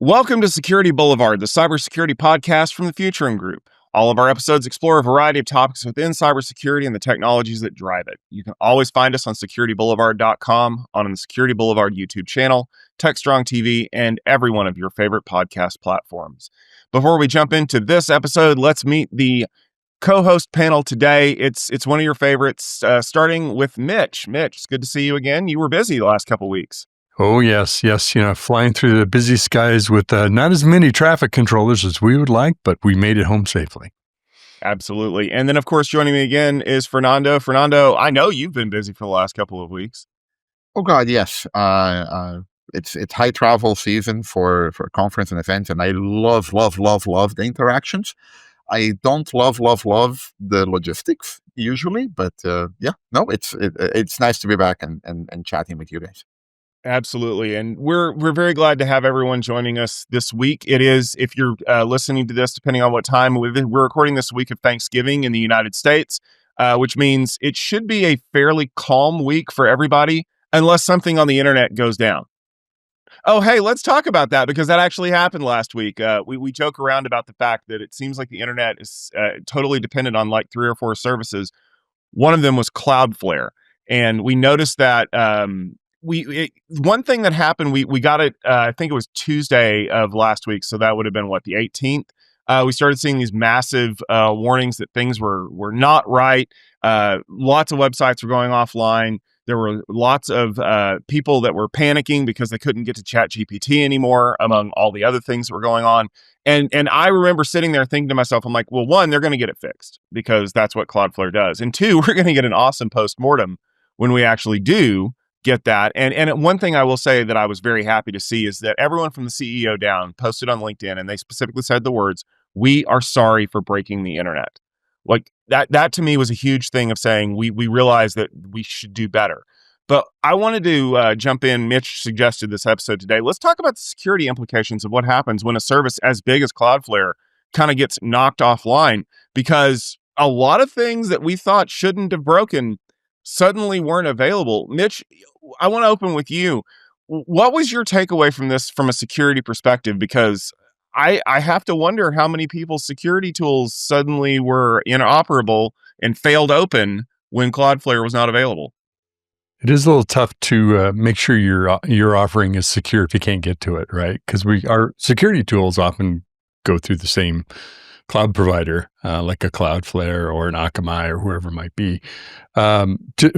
Welcome to Security Boulevard, the cybersecurity podcast from the Futuring Group. All of our episodes explore a variety of topics within cybersecurity and the technologies that drive it. You can always find us on securityboulevard.com, on the Security Boulevard YouTube channel, TechStrong TV, and every one of your favorite podcast platforms. Before we jump into this episode, let's meet the co-host panel today. It's one of your favorites, starting with Mitch. Mitch, it's good to see you again. You were busy the last couple weeks. Oh, yes. Flying through the busy skies with not as many traffic controllers as we would like, but we made it home safely. Absolutely. And then, of course, joining me again is Fernando. Fernando, I know you've been busy for the last couple of weeks. Oh, God, yes. It's high travel season for conference and events, and I love the interactions. I don't love the logistics usually, but it's nice to be back and chatting with you guys. Absolutely. And we're very glad to have everyone joining us this week. It is, if you're listening to this, depending on what time, we're recording this week of Thanksgiving in the United States, which means it should be a fairly calm week for everybody, unless something on the internet goes down. Oh, hey, let's talk about that, because that actually happened last week. We joke around about the fact that it seems like the internet is totally dependent on like 3 or 4 services. One of them was Cloudflare. And we noticed that one thing that happened, we got it, I think it was Tuesday of last week. So that would have been the 18th. We started seeing these massive warnings that things were not right. Lots of websites were going offline. There were lots of people that were panicking because they couldn't get to ChatGPT anymore, among all the other things that were going on. And I remember sitting there thinking to myself, I'm like, well, one, they're going to get it fixed because that's what Cloudflare does. And two, we're going to get an awesome postmortem when we actually do get that. And one thing I will say that I was very happy to see is that everyone from the CEO down posted on LinkedIn, and they specifically said the words, "We are sorry for breaking the internet." Like that to me was a huge thing of saying we realize that we should do better. But I wanted to jump in. Mitch suggested this episode today. Let's talk about the security implications of what happens when a service as big as Cloudflare kind of gets knocked offline, because a lot of things that we thought shouldn't have broken suddenly weren't available. Mitch, I want to open with you. What was your takeaway from this from a security perspective? Because I have to wonder how many people's security tools suddenly were inoperable and failed open when Cloudflare was not available. It is a little tough to make sure your offering is secure if you can't get to it, right? Because our security tools often go through the same cloud provider, like a Cloudflare or an Akamai or whoever it might be,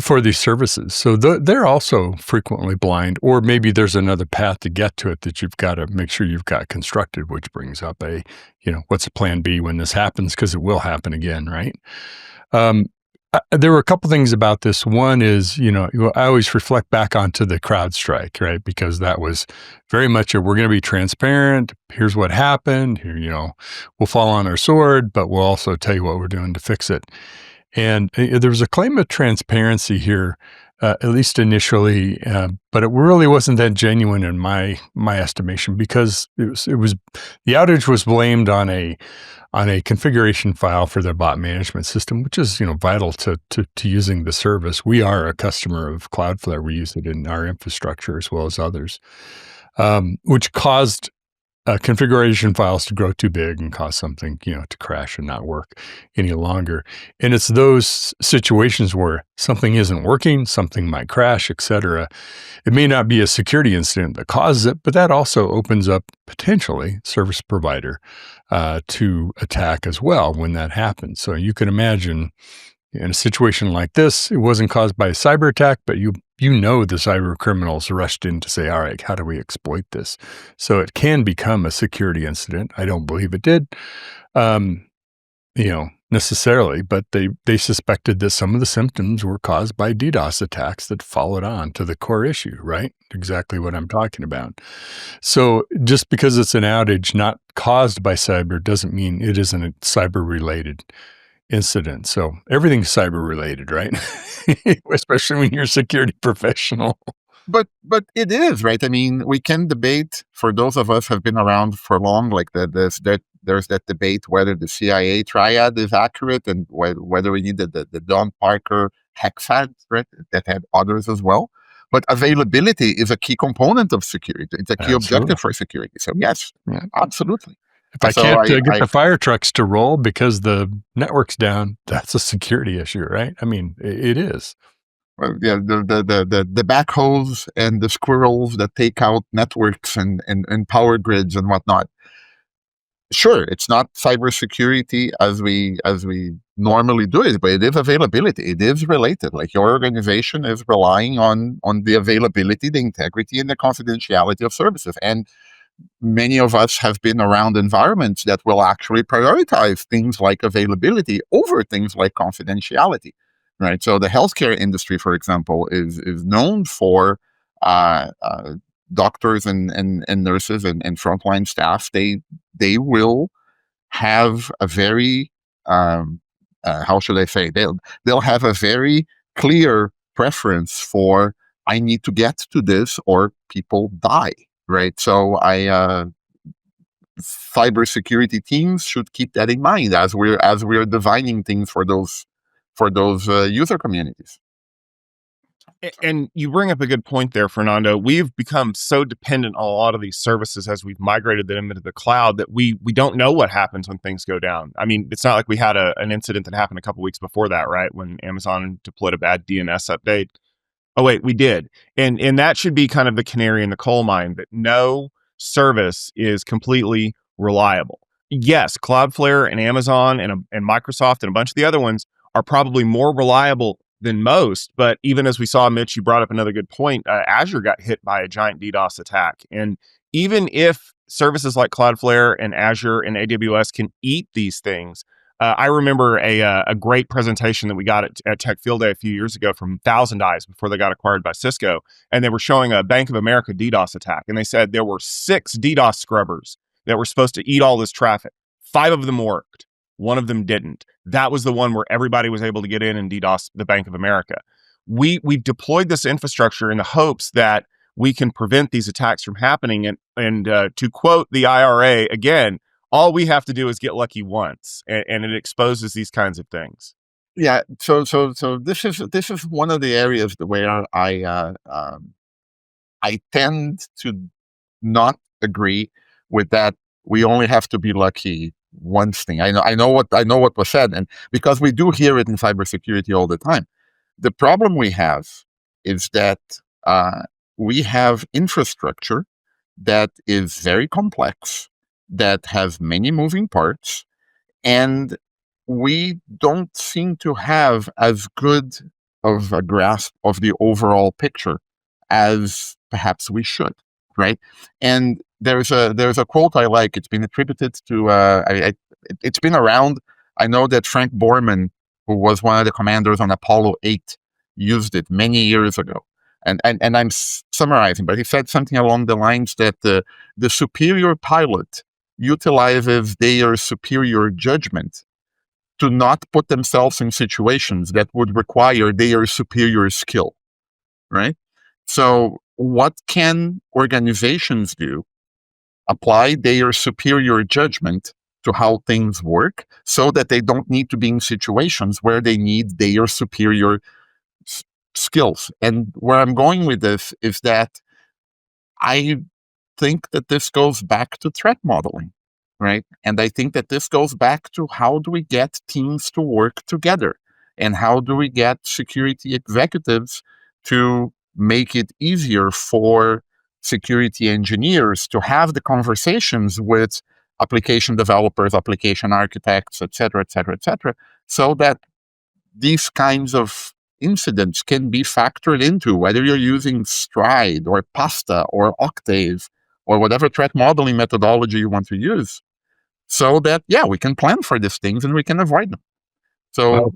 for these services. So they're also frequently blind, or maybe there's another path to get to it that you've got to make sure you've got constructed, which brings up what's a plan B when this happens? Because it will happen again, right? There were a couple things about this. One is, I always reflect back onto the CrowdStrike, right? Because that was very much we're going to be transparent. Here's what happened. Here, we'll fall on our sword, but we'll also tell you what we're doing to fix it. And there was a claim of transparency here, at least initially, but it really wasn't that genuine in my estimation, because it was the outage was blamed on a configuration file for their bot management system, which is vital to using the service. We are a customer of Cloudflare. We use it in our infrastructure as well as others, which caused configuration files to grow too big and cause something to crash and not work any longer. And it's those situations where something isn't working, something might crash, etc. It may not be a security incident that causes it, but that also opens up potentially service provider to attack as well when that happens. So you can imagine in a situation like this, it wasn't caused by a cyber attack, but the cyber criminals rushed in to say, all right, how do we exploit this? So it can become a security incident. I don't believe it did, necessarily, but they suspected that some of the symptoms were caused by DDoS attacks that followed on to the core issue, right? Exactly what I'm talking about. So just because it's an outage not caused by cyber doesn't mean it isn't a cyber-related incident. So everything's cyber related, right? Especially when you're a security professional. But it is, right? I mean, we can debate, for those of us who have been around for long, like there's that debate whether the CIA triad is accurate and whether we need the Don Parker hexad, right? That had others as well. But availability is a key component of security. It's a key Absolutely. objective for security. So yes, absolutely. If I can't get the fire trucks to roll because the network's down, that's a security issue, right? I mean, it is. Well, yeah, the backhoes and the squirrels that take out networks and power grids and whatnot. Sure, it's not cybersecurity as we normally do it, but it is availability. It is related. Like your organization is relying on the availability, the integrity, and the confidentiality of services. And many of us have been around environments that will actually prioritize things like availability over things like confidentiality, right? So the healthcare industry, for example, is known for doctors and nurses and frontline staff. They will have a very how should I say? They'll have a very clear preference for I need to get to this or people die. Right. So cybersecurity teams should keep that in mind as we're designing things for those user communities. And you bring up a good point there, Fernando. We've become so dependent on a lot of these services as we've migrated them into the cloud that we don't know what happens when things go down. I mean, it's not like we had an incident that happened a couple weeks before that, right? When Amazon deployed a bad DNS update. Oh, wait, we did. And that should be kind of the canary in the coal mine, that no service is completely reliable. Yes, Cloudflare and Amazon and Microsoft and a bunch of the other ones are probably more reliable than most. But even as we saw, Mitch, you brought up another good point. Azure got hit by a giant DDoS attack. And even if services like Cloudflare and Azure and AWS can eat these things, I remember a great presentation that we got at Tech Field Day a few years ago from Thousand Eyes before they got acquired by Cisco. And they were showing a Bank of America DDoS attack. And they said there were 6 DDoS scrubbers that were supposed to eat all this traffic. 5 of them worked. 1 of them didn't. That was the one where everybody was able to get in and DDoS the Bank of America. We've deployed this infrastructure in the hopes that we can prevent these attacks from happening. And to quote the IRA again, all we have to do is get lucky once, and it exposes these kinds of things. Yeah. So this is one of the areas where I tend to not agree with that. We only have to be lucky once thing. I know what was said, and because we do hear it in cybersecurity all the time. The problem we have is that we have infrastructure that is very complex, that has many moving parts, and we don't seem to have as good of a grasp of the overall picture as perhaps we should, right? And there's a quote I like. It's been attributed to it's been around. I know that Frank Borman, who was one of the commanders on Apollo 8, used it many years ago. And I'm summarizing, but he said something along the lines that the superior pilot utilizes their superior judgment to not put themselves in situations that would require their superior skill, right? So what can organizations do? Apply their superior judgment to how things work so that they don't need to be in situations where they need their superior skills. And where I'm going with this is that I think that this goes back to threat modeling, right? And I think that this goes back to how do we get teams to work together, and how do we get security executives to make it easier for security engineers to have the conversations with application developers, application architects, et cetera, so that these kinds of incidents can be factored into, whether you're using Stride or Pasta or Octave or whatever threat modeling methodology you want to use, so that, we can plan for these things and we can avoid them. So,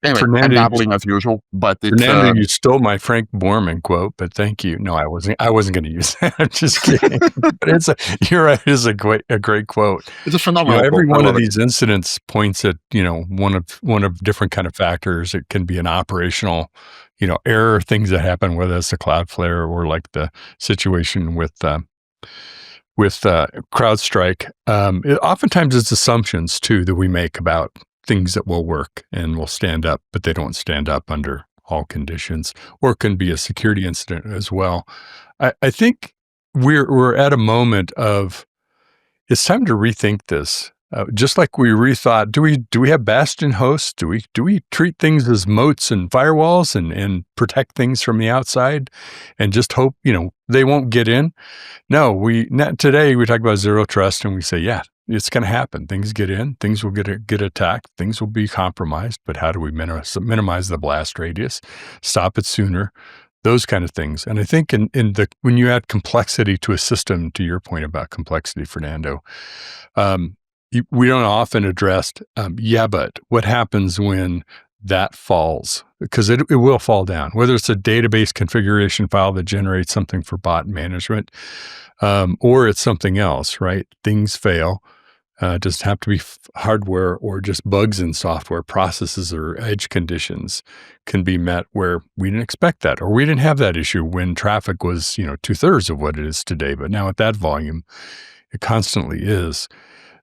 anyway, Fernando, I'm babbling as usual, but it's... Fernando, you stole my Frank Borman quote, but thank you. No, I wasn't going to use that. I'm just kidding. But you're right. It is a great quote. It's a phenomenal every quote. one of these incidents points at, one of different kind of factors. It can be an operational, error, things that happen, whether it's a Cloudflare or like the situation with CrowdStrike. Oftentimes it's assumptions too that we make about things that will work and will stand up, but they don't stand up under all conditions, or it can be a security incident as well. I think we're at a moment of it's time to rethink this. Just like we rethought, do we have bastion hosts? Do we treat things as moats and firewalls and protect things from the outside, and just hope they won't get in? No, today we talk about zero trust, and we say, yeah, it's going to happen. Things get in, things will get attacked, things will be compromised. But how do we minimize the blast radius, stop it sooner? Those kind of things. And I think when you add complexity to a system, to your point about complexity, Fernando, we don't often address, but what happens when that falls? Because it will fall down, whether it's a database configuration file that generates something for bot management, or it's something else, right? Things fail. Just have to be hardware or just bugs in software, processes or edge conditions can be met where we didn't expect that, or we didn't have that issue when traffic was, 2/3 of what it is today. But now at that volume, it constantly is.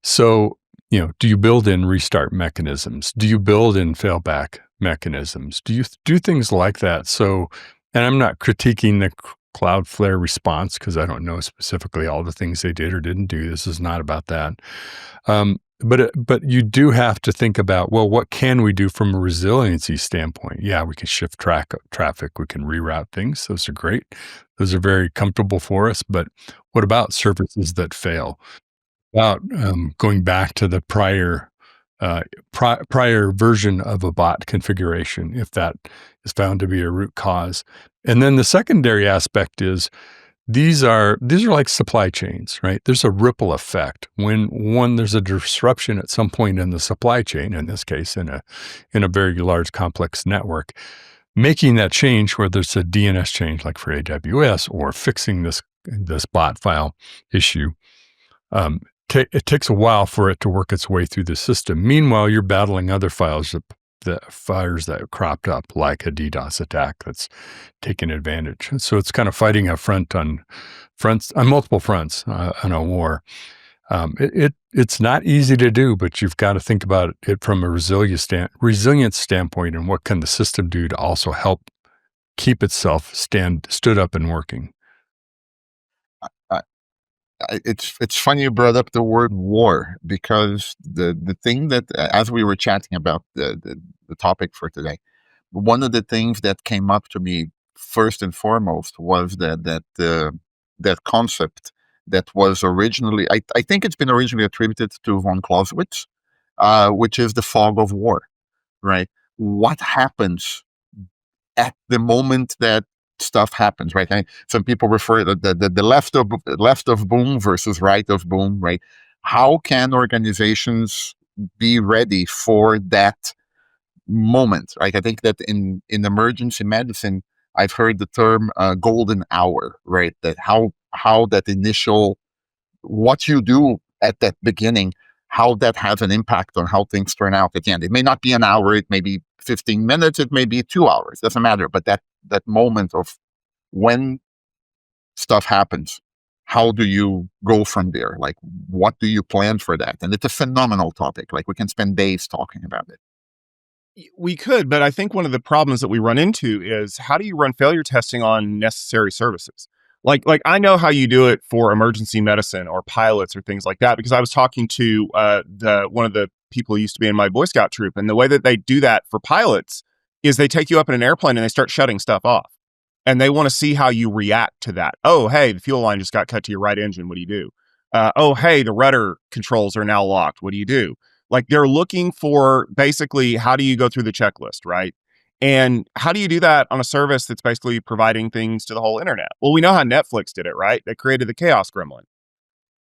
So, do you build in restart mechanisms? Do you build in failback mechanisms? Do you do things like that? So, and I'm not critiquing the Cloudflare response because I don't know specifically all the things they did or didn't do. This is not about that. But you do have to think about, well, what can we do from a resiliency standpoint? Yeah, we can shift traffic. We can reroute things. Those are great. Those are very comfortable for us. But what about services that fail? About going back to the prior version of a bot configuration, if that is found to be a root cause. And then the secondary aspect is these are like supply chains, right? There's a ripple effect when there's a disruption at some point in the supply chain, in this case, in a very large complex network. Making that change, whether it's a DNS change like for AWS or fixing this bot file issue, it takes a while for it to work its way through the system. Meanwhile, you're battling other fires that cropped up, like a DDoS attack that's taken advantage. So it's kind of fighting a fight on multiple fronts on a war. It's not easy to do, but you've got to think about it from a resilience standpoint, and what can the system do to also help keep itself stood up and working. It's funny you brought up the word war, because the thing that, as we were chatting about the topic for today, one of the things that came up to me first and foremost was that concept that was originally, I think it's been originally attributed to von Clausewitz, which is the fog of war, right? What happens at the moment that stuff happens, right? Some people refer to the left of boom versus right of boom, right? How can organizations be ready for that moment, right? I think that in emergency medicine, I've heard the term golden hour, right? That how that initial, what you do at that beginning, how that has an impact on how things turn out at the end. It may not be an hour, it may be 15 minutes, it may be 2 hours, doesn't matter. But that moment of when stuff happens, how do you go from there? Like, what do you plan for that? And it's a phenomenal topic. Like, we can spend days talking about it. We could, but I think one of the problems that we run into is, how do you run failure testing on necessary services? Like I know how you do it for emergency medicine or pilots or things like that, because I was talking to one of the people who used to be in my Boy Scout troop, and the way that they do that for pilots is they take you up in an airplane and they start shutting stuff off, and they want to see how you react to that. Oh, hey, the fuel line just got cut to your right engine. What do you do? Oh, hey, the rudder controls are now locked. What do you do? Like, they're looking for basically, how do you go through the checklist, right? And how do you do that on a service that's basically providing things to the whole internet? Well, we know how Netflix did it, right? They created the chaos gremlin.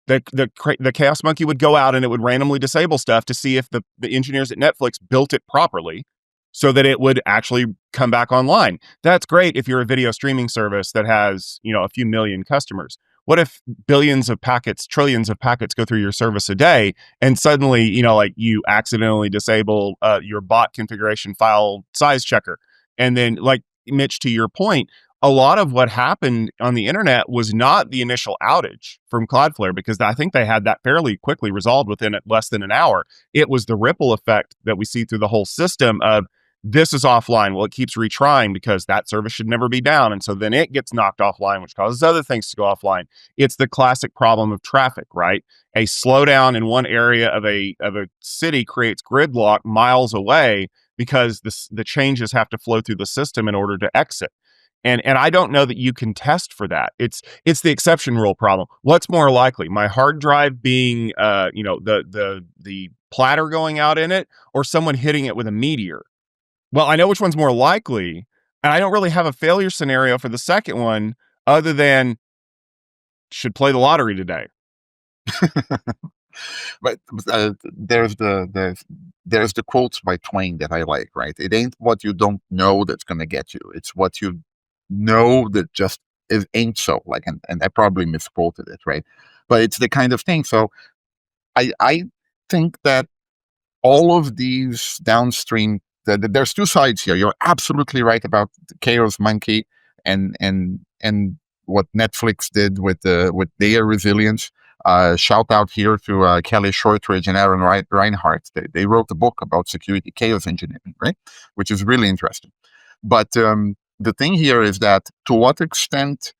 The chaos monkey would go out and it would randomly disable stuff to see if the engineers at Netflix built it properly so that it would actually come back online. That's great if you're a video streaming service that has, a few million customers. What if billions of packets, trillions of packets go through your service a day, and suddenly, you accidentally disable your bot configuration file size checker? And then, like Mitch, to your point, a lot of what happened on the internet was not the initial outage from Cloudflare, because I think they had that fairly quickly resolved within less than an hour. It was the ripple effect that we see through the whole system of this is offline. Well, it keeps retrying because that service should never be down. And so then it gets knocked offline, which causes other things to go offline. It's the classic problem of traffic, right? A slowdown in one area of a city creates gridlock miles away because the changes have to flow through the system in order to exit. And I don't know that you can test for that. It's the exception rule problem. What's more likely, my hard drive being the platter going out in it, or someone hitting it with a meteor? Well, I know which one's more likely, and I don't really have a failure scenario for the second one other than should play the lottery today. But there's the quotes by Twain that I like, right? It ain't what you don't know that's going to get you. It's what you know that just ain't so. Like, and I probably misquoted it, right? But it's the kind of thing. So I think that all of these downstream, there's two sides here. You're absolutely right about the Chaos Monkey and what Netflix did with their resilience. Shout out here to Kelly Shortridge and Aaron Reinhardt. They wrote a book about security chaos engineering, right? Which is really interesting. But the thing here is that to what extent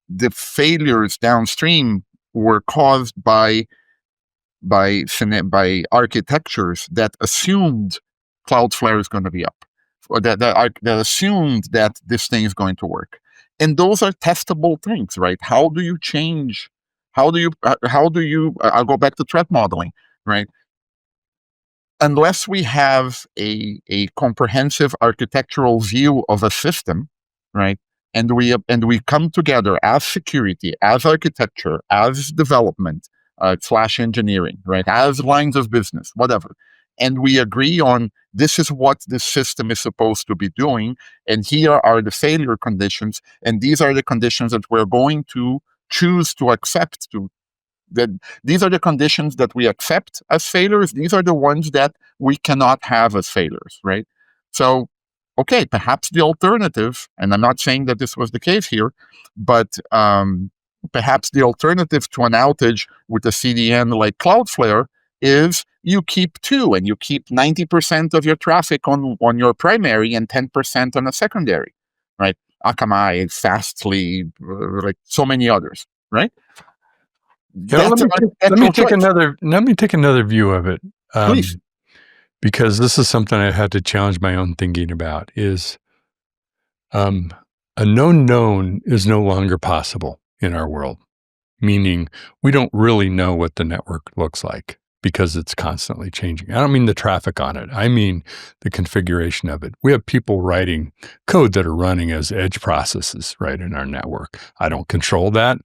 the failures downstream were caused by architectures that assumed Cloudflare is going to be up, or that assumed that this thing is going to work. And those are testable things, right? How do you change? How do you? I'll go back to threat modeling, right? Unless we have a comprehensive architectural view of a system, right? And we come together as security, as architecture, as development, / engineering, right? As lines of business, whatever. And we agree on this is what this system is supposed to be doing. And here are the failure conditions. And these are the conditions that we're going to choose to accept. These are the conditions that we accept as failures. These are the ones that we cannot have as failures, right? So, okay, perhaps the alternative, and I'm not saying that this was the case here, but perhaps the alternative to an outage with a CDN like Cloudflare is you keep two, and you keep 90% of your traffic on your primary and 10% on a secondary, right? Akamai, Fastly, like so many others, right? Yeah, let me take another view of it, please, because this is something I had to challenge my own thinking about. Is a known is no longer possible in our world, meaning we don't really know what the network looks like because it's constantly changing. I don't mean the traffic on it. I mean the configuration of it. We have people writing code that are running as edge processes right in our network. I don't control that.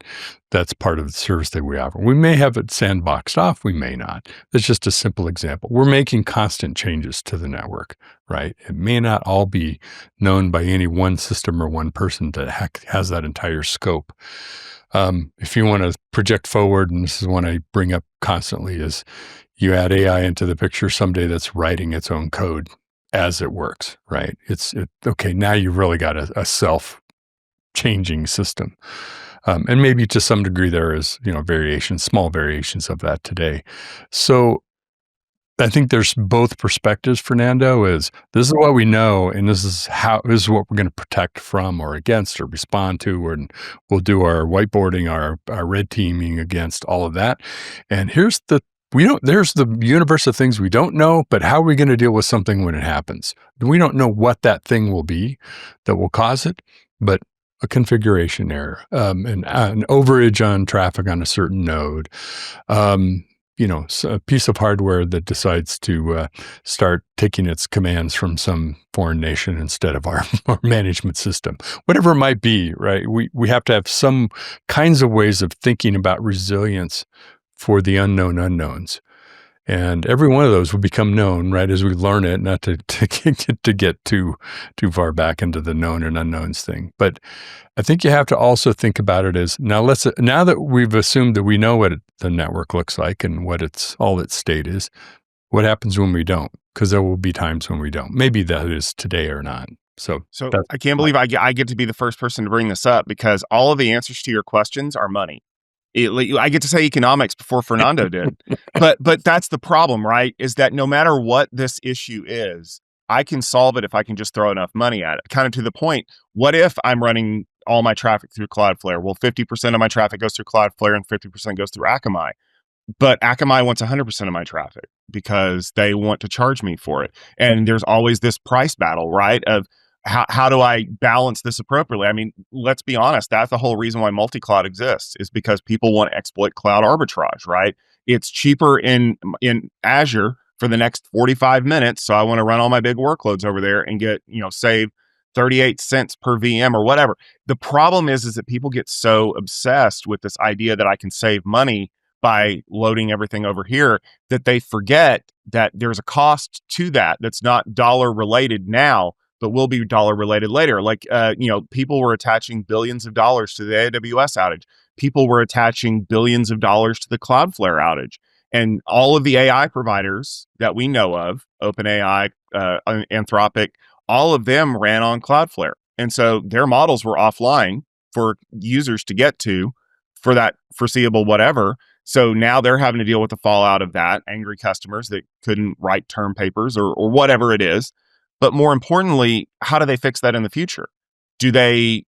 That's part of the service that we offer. We may have it sandboxed off. We may not. That's just a simple example. We're making constant changes to the network, right? It may not all be known by any one system or one person that has that entire scope. If you want to project forward, and this is one I bring up constantly, is you add AI into the picture someday that's writing its own code as it works, right? Okay, now you've really got a self-changing system. And maybe to some degree there is, small variations of that today. So I think there's both perspectives, Fernando, is this is what we know, and this is what we're going to protect from or against or respond to, and we'll do our whiteboarding, our red teaming against all of that. And there's the universe of things we don't know, but how are we going to deal with something when it happens? We don't know what that thing will be that will cause it, but a configuration error, an overage on traffic on a certain node, a piece of hardware that decides to start taking its commands from some foreign nation instead of our management system, whatever it might be, right? We have to have some kinds of ways of thinking about resilience for the unknown unknowns. And every one of those will become known, right, as we learn it, not to get too far back into the known and unknowns thing. But I think you have to also think about it as, now that we've assumed that we know what the network looks like and what all its state is, what happens when we don't? Because there will be times when we don't. Maybe that is today or not. So I can't believe I get to be the first person to bring this up, because all of the answers to your questions are money. I get to say economics before Fernando did, but that's the problem, right? Is that no matter what this issue is, I can solve it if I can just throw enough money at it. Kind of to the point, what if I'm running all my traffic through Cloudflare? Well, 50% of my traffic goes through Cloudflare and 50% goes through Akamai. But Akamai wants 100% of my traffic because they want to charge me for it. And there's always this price battle, right? Of how do I balance this appropriately? I mean, let's be honest. That's the whole reason why multi-cloud exists, is because people want to exploit cloud arbitrage, right? It's cheaper in Azure for the next 45 minutes. So I want to run all my big workloads over there and get, save 38 cents per VM or whatever. The problem is that people get so obsessed with this idea that I can save money by loading everything over here that they forget that there's a cost to that that's not dollar related now, but will be dollar related later. Like, people were attaching billions of dollars to the AWS outage. People were attaching billions of dollars to the Cloudflare outage. And all of the AI providers that we know of, OpenAI, Anthropic, all of them ran on Cloudflare. And so their models were offline for users to get to for that foreseeable whatever. So now they're having to deal with the fallout of that, angry customers that couldn't write term papers or whatever it is. But more importantly, how do they fix that in the future? Do they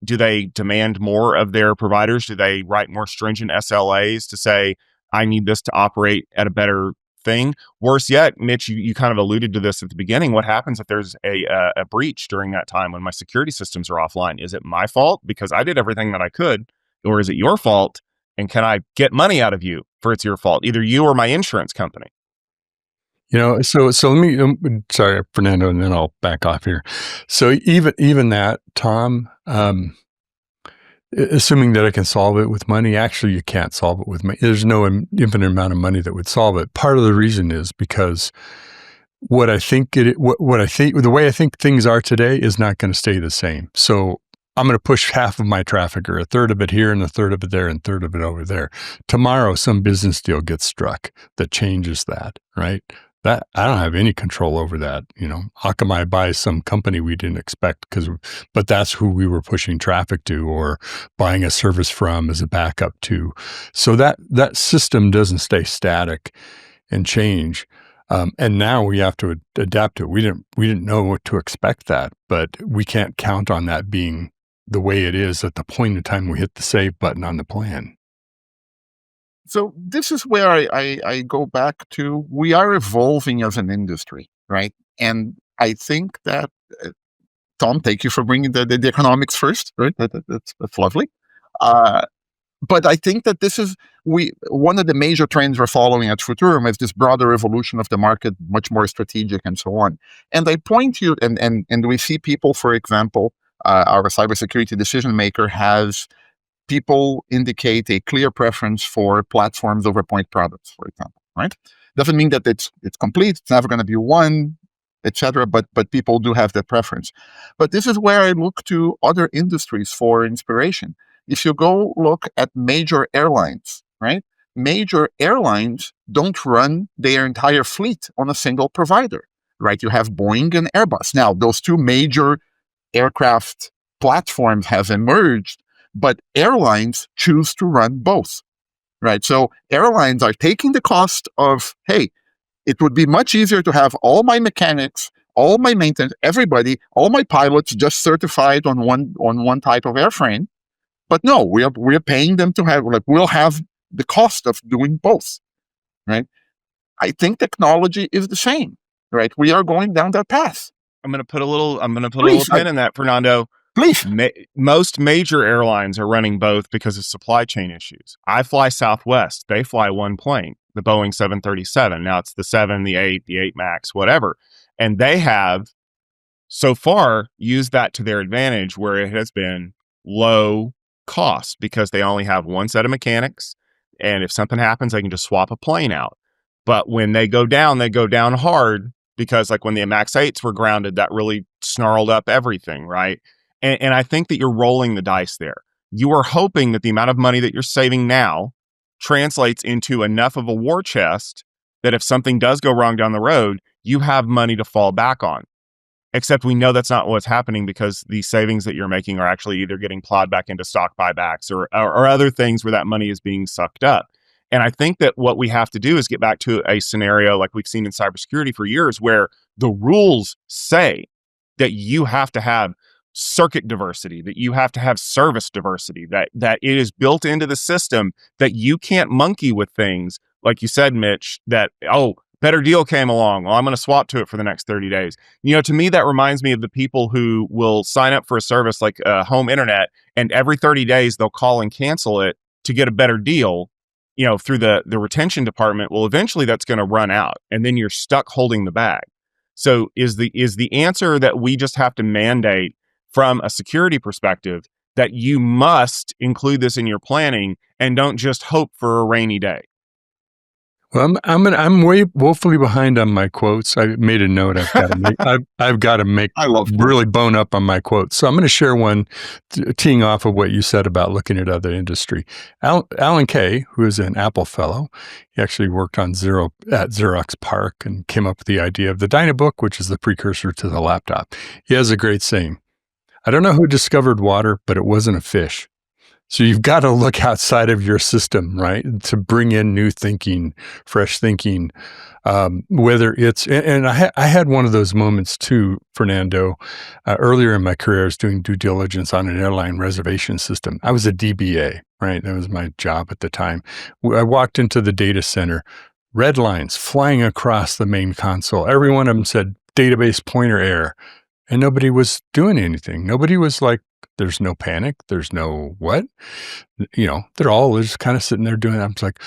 demand more of their providers? Do they write more stringent SLAs to say, I need this to operate at a better thing? Worse yet, Mitch, you kind of alluded to this at the beginning. What happens if there's a breach during that time when my security systems are offline? Is it my fault because I did everything that I could? Or is it your fault? And can I get money out of you for it's your fault? Either you or my insurance company. So let me, sorry, Fernando, and then I'll back off here. So even that, Tom, assuming that I can solve it with money, actually you can't solve it with money. There's no infinite amount of money that would solve it. Part of the reason is because the way I think things are today is not going to stay the same. So I'm going to push half of my traffic, or a third of it here and a third of it there and a third of it over there. Tomorrow, some business deal gets struck that changes that, right? That I don't have any control over that. Akamai buys some company we didn't expect but that's who we were pushing traffic to or buying a service from as a backup to. So that system doesn't stay static and change. And now we have to adapt to it. We didn't know what to expect that, but we can't count on that being the way it is at the point in time we hit the save button on the plan. So this is where I go back to, we are evolving as an industry, right? And I think that, Tom, thank you for bringing the economics first, right? That's lovely. But I think that this is one of the major trends we're following at Futurum is this broader evolution of the market, much more strategic and so on. And I point to, and we see people, for example, our cybersecurity decision maker has people indicate a clear preference for platforms over point products, for example, right? Doesn't mean that it's complete, it's never going to be one, etc. But people do have that preference. But this is where I look to other industries for inspiration. If you go look at major airlines, right? Major airlines don't run their entire fleet on a single provider, right? You have Boeing and Airbus. Now, those two major aircraft platforms have emerged, but airlines choose to run both, right? So airlines are taking the cost of, hey, it would be much easier to have all my mechanics, all my maintenance, everybody, all my pilots just certified on one type of airframe. But no, we're paying them to have, we'll have the cost of doing both, right? I think technology is the same, right? We are going down that path. I'm going to put a little pin in that, Fernando. Please. Most major airlines are running both because of supply chain issues. I fly Southwest. They fly one plane, the Boeing 737. Now it's the 7, the 8, the 8 MAX, whatever. And they have so far used that to their advantage where it has been low cost because they only have one set of mechanics. And if something happens, they can just swap a plane out. But when they go down hard because like when the MAX 8s were grounded, that really snarled up everything, right? And I think that you're rolling the dice there. You are hoping that the amount of money that you're saving now translates into enough of a war chest that if something does go wrong down the road, you have money to fall back on. Except we know that's not what's happening because the savings that you're making are actually either getting plowed back into stock buybacks or other things where that money is being sucked up. And I think that what we have to do is get back to a scenario like we've seen in cybersecurity for years, where the rules say that you have to have circuit diversity, that you have to have service diversity, that it is built into the system, that you can't monkey with things like you said, Mitch, that, oh, better deal came along, well, I'm going to swap to it for the next 30 days. To me, that reminds me of the people who will sign up for a service like home internet, and every 30 days they'll call and cancel it to get a better deal, through the retention department. Well, eventually that's going to run out, and then you're stuck holding the bag. So is the answer that we just have to mandate from a security perspective that you must include this in your planning and don't just hope for a rainy day? Well, I'm way woefully behind on my quotes. I made a note. I've got to make. I love really bone up on my quotes. So I'm going to share one, teeing off of what you said about looking at other industry. Alan Kay, who is an Apple fellow, he actually worked on at Xerox PARC and came up with the idea of the Dynabook, which is the precursor to the laptop. He has a great saying: "I don't know who discovered water, but it wasn't a fish." So you've got to look outside of your system, right, to bring in new thinking, fresh thinking. Whether it's, and I had one of those moments too, Fernando. Earlier in my career, I was doing due diligence on an airline reservation system. I was a DBA, right? That was my job at the time. I walked into the data center, red lines flying across the main console. Every one of them said database pointer error, and nobody was doing anything. Nobody was like, there's no panic. There's no what? They're all just kind of sitting there doing it. I'm just like,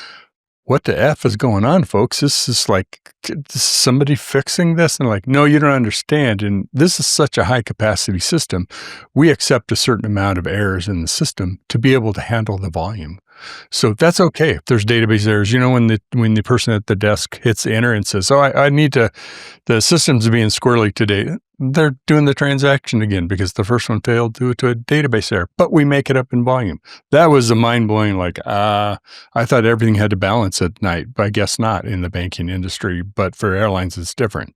what the F is going on, folks? This is like, is somebody fixing this? And like, no, you don't understand. And this is such a high capacity system. We accept a certain amount of errors in the system to be able to handle the volume. So that's okay if there's database errors. When the person at the desk hits enter and says, "Oh, I need to, the system's being squirrely today," they're doing the transaction again because the first one failed due to a database error. But we make it up in volume. That was a mind blowing. Like, I thought everything had to balance at night, but I guess not in the banking industry. But for airlines, it's different.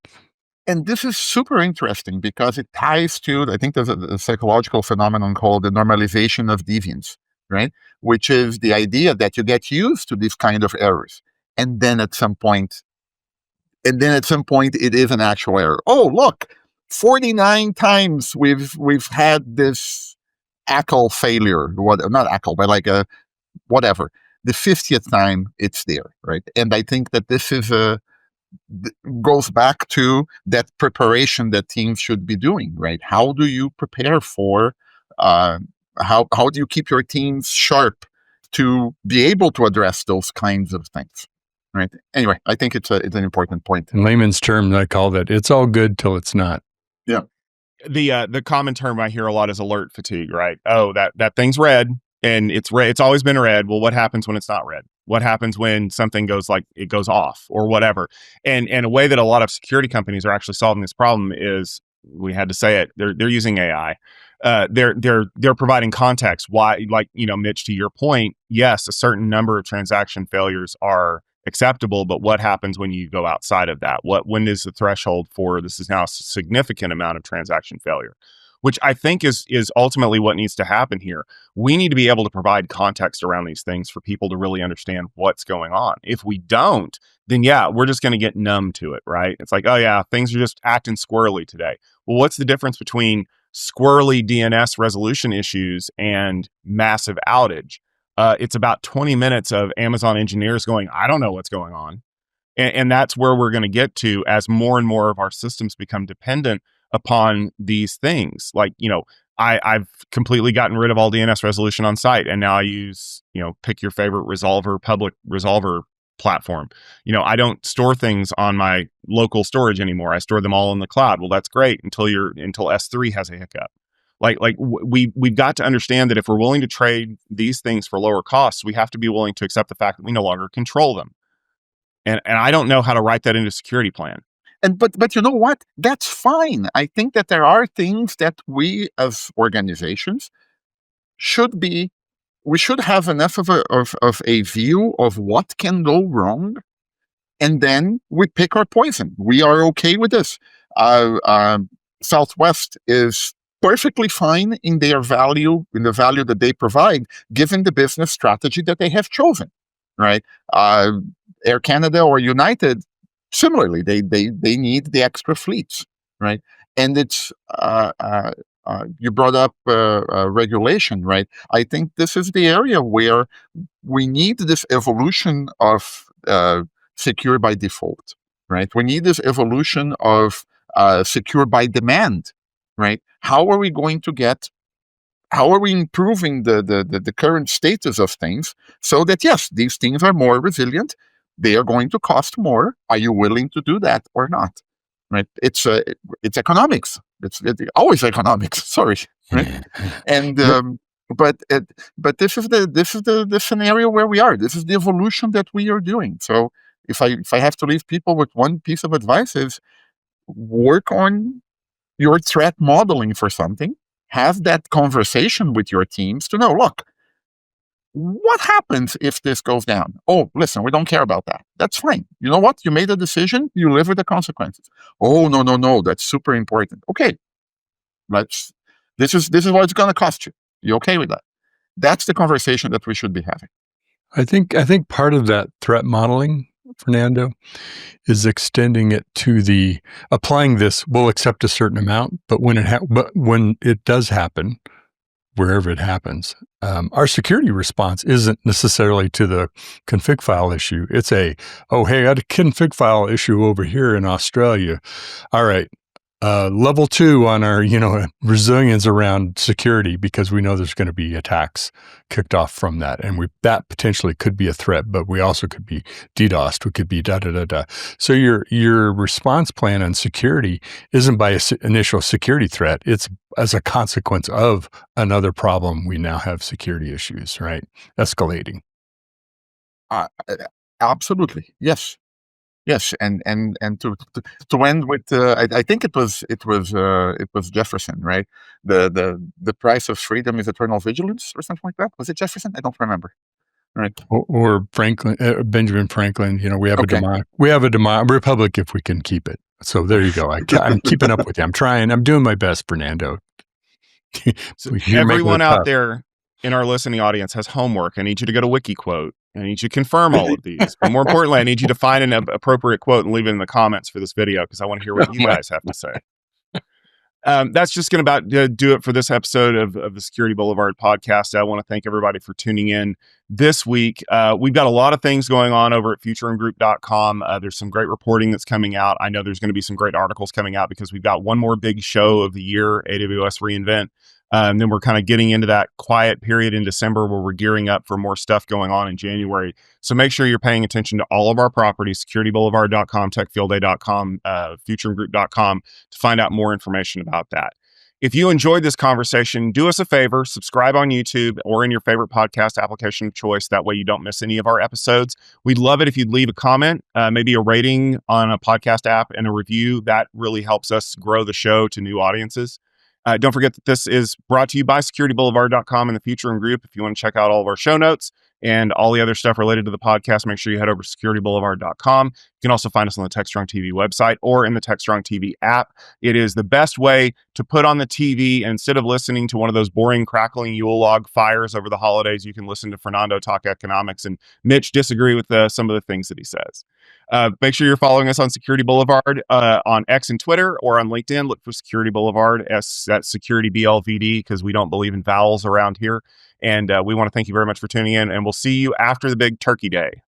And this is super interesting because it ties to, I think there's a psychological phenomenon called the normalization of deviance, right? Which is the idea that you get used to these kind of errors. And then at some point, it is an actual error. Oh, look, 49 times we've had this ACL failure, not ACL, but like whatever. The 50th time it's there, right? And I think that this is goes back to that preparation that teams should be doing, right? How do you prepare for, how do you keep your teams sharp to be able to address those kinds of things, right? Anyway, I think it's an important point. In layman's terms, I call that it's all good till it's not. Yeah. The common term I hear a lot is alert fatigue, right? Oh, that thing's red and it's red. It's always been red. Well, what happens when it's not red? What happens when something goes off or whatever? And a way that a lot of security companies are actually solving this problem is, we had to say it, they're using AI. They're providing context. Why, like, Mitch, to your point, yes, a certain number of transaction failures are acceptable, but what happens when you go outside of that? When is the threshold for this is now a significant amount of transaction failure? Which I think is ultimately what needs to happen here. We need to be able to provide context around these things for people to really understand what's going on. If we don't, then yeah, we're just going to get numb to it, right? It's like, oh yeah, things are just acting squirrely today. Well, what's the difference between squirrely DNS resolution issues and massive outage? It's about 20 minutes of Amazon engineers going, I don't know what's going on. And that's where we're going to get to as more and more of our systems become dependent upon these things. Like, I've completely gotten rid of all DNS resolution on site, and now I use, pick your favorite public resolver platform. I don't store things on my local storage anymore. I store them all in the cloud. Well, that's great until S3 has a hiccup. We've got to understand that if we're willing to trade these things for lower costs, we have to be willing to accept the fact that we no longer control them. And I don't know how to write that into a security plan. But you know what? That's fine. I think that there are things that we as organizations we should have enough of a view of what can go wrong, and then we pick our poison. We are okay with this. Southwest is perfectly fine in the value that they provide, given the business strategy that they have chosen, right? Air Canada or United, similarly, they need the extra fleets, right? And it's you brought up regulation, right? I think this is the area where we need this evolution of secure by default, right? We need this evolution of secure by demand, right? How are we improving the current status of things so that, yes, these things are more resilient, they are going to cost more. Are you willing to do that or not? Right? It's economics. It's always economics. Sorry, right? And but this is the scenario where we are. This is the evolution that we are doing. So if I have to leave people with one piece of advice, is work on your threat modeling for something. Have that conversation with your teams to know, look, what happens if this goes down? Oh, listen, we don't care about that. That's fine. You know what? You made a decision. You live with the consequences. Oh, no. That's super important. Okay. This is what it's going to cost you. You okay with that? That's the conversation that we should be having. I think part of that threat modeling, Fernando, is extending it to applying this. We'll accept a certain amount, but when it does happen, wherever it happens, our security response isn't necessarily to the config file issue. It's hey, I got a config file issue over here in Australia. All right. Level 2 on our, resilience around security, because we know there's going to be attacks kicked off from that. And that potentially could be a threat, but we also could be DDoSed. We could be da-da-da-da. So your response plan on security isn't by initial security threat. It's as a consequence of another problem. We now have security issues, right? Escalating. Absolutely. Yes. Yes, and to end with, I think it was Jefferson, right? The price of freedom is eternal vigilance, or something like that. Was it Jefferson? I don't remember. Right. Or Franklin, Benjamin Franklin. We have a republic if we can keep it. So there you go. I'm keeping up with you. I'm trying. I'm doing my best, Fernando. So everyone out there in our listening audience has homework. I need you to go to WikiQuote. I need you to confirm all of these. But more importantly, I need you to find an appropriate quote and leave it in the comments for this video, because I want to hear what you guys have to say. That's just going to do it for this episode of the Security Boulevard podcast. I want to thank everybody for tuning in this week. We've got a lot of things going on over at futureandgroup.com. There's some great reporting that's coming out. I know there's going to be some great articles coming out, because we've got one more big show of the year, AWS reInvent. Then we're kind of getting into that quiet period in December where we're gearing up for more stuff going on in January. So make sure you're paying attention to all of our properties, securityboulevard.com, techfieldday.com, futureandgroup.com, to find out more information about that. If you enjoyed this conversation, do us a favor, subscribe on YouTube or in your favorite podcast application of choice. That way you don't miss any of our episodes. We'd love it if you'd leave a comment, maybe a rating on a podcast app, and a review. That really helps us grow the show to new audiences. Don't forget that this is brought to you by securityboulevard.com and the Future and Group. If you want to check out all of our show notes and all the other stuff related to the podcast, make sure you head over to securityboulevard.com. You can also find us on the TechStrong TV website or in the TechStrong TV app. It is the best way to put on the TV. Instead of listening to one of those boring, crackling Yule log fires over the holidays, you can listen to Fernando talk economics and Mitch disagree with some of the things that he says. Make sure you're following us on Security Boulevard on X and Twitter, or on LinkedIn. Look for Security Boulevard, that's Security BLVD, because we don't believe in vowels around here. And we want to thank you very much for tuning in, and we'll see you after the big turkey day.